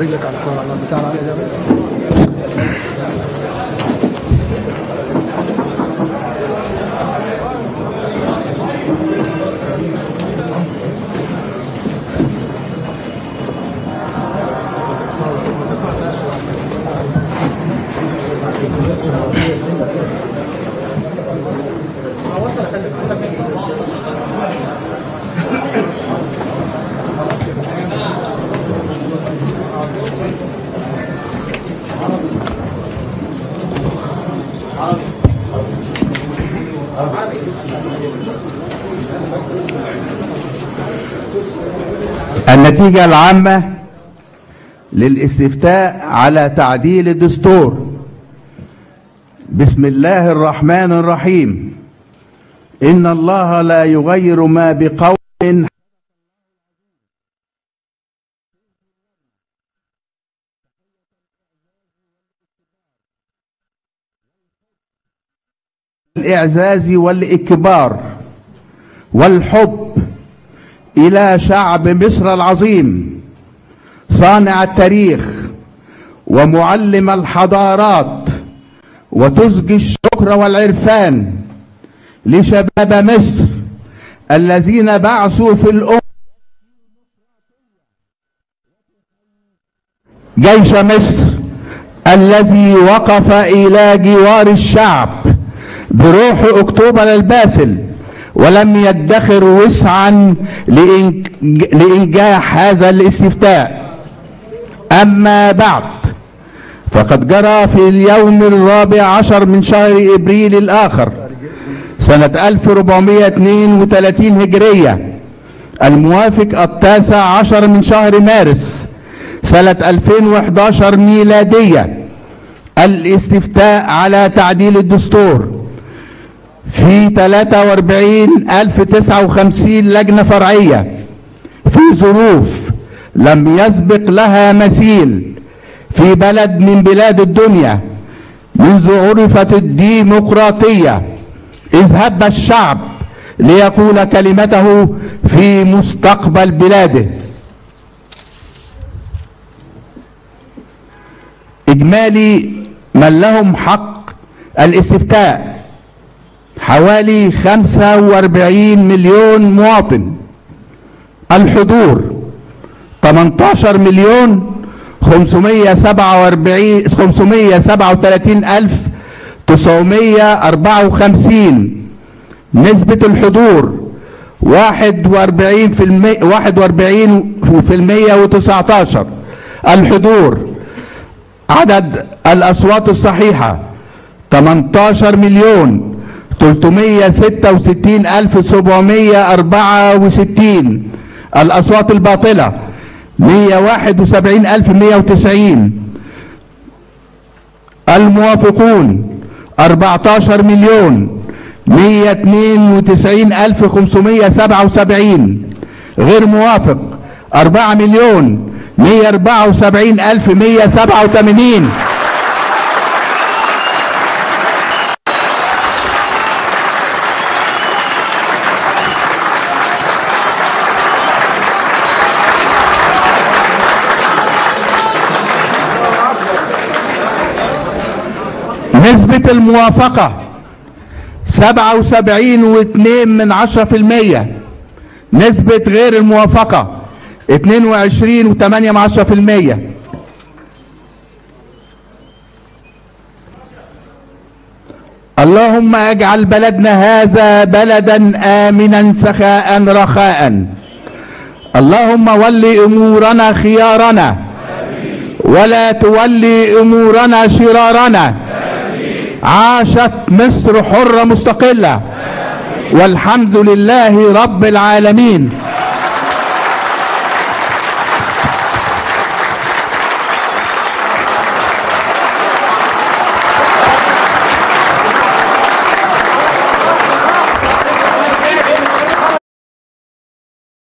رجلك على البتاع العالي ده بس. النتيجة العامة للاستفتاء على تعديل الدستور. بسم الله الرحمن الرحيم. إن الله لا يغير ما بقوم الإعزاز والإكبار والحب إلى شعب مصر العظيم، صانع التاريخ ومعلم الحضارات، وتزجي الشكر والعرفان لشباب مصر الذين بعثوا في الأمة جيش مصر الذي وقف إلى جوار الشعب بروح أكتوبر الباسل، ولم يدخر وسعا لإنجاح هذا الاستفتاء. أما بعد، فقد جرى في اليوم 14 من شهر إبريل الآخر سنة 1432 هجرية، الموافق 19 من شهر مارس سنة 2011 ميلادية، الاستفتاء على تعديل الدستور في 43,059 لجنة فرعية في ظروف لم يسبق لها مثيل في بلد من بلاد الدنيا منذ عرفت الديمقراطية، إذ هب الشعب ليقول كلمته في مستقبل بلاده. إجمالي من لهم حق الاستفتاء حوالي 45 مليون مواطن. الحضور 18,537,954. نسبة الحضور 41% و19. الحضور. عدد الأصوات الصحيحة 18,366,764. الأصوات الباطلة 171,190. الموافقون 14,192,577. غير موافق 4,174,187. نسبة الموافقة 77.2%. نسبة غير الموافقة 22.8%. اللهم اجعل بلدنا هذا بلدا آمنا سخاء رخاء. اللهم ول أمورنا خيارنا ولا تولي أمورنا شرارنا. عاشت مصر حرة مستقلة، والحمد لله رب العالمين.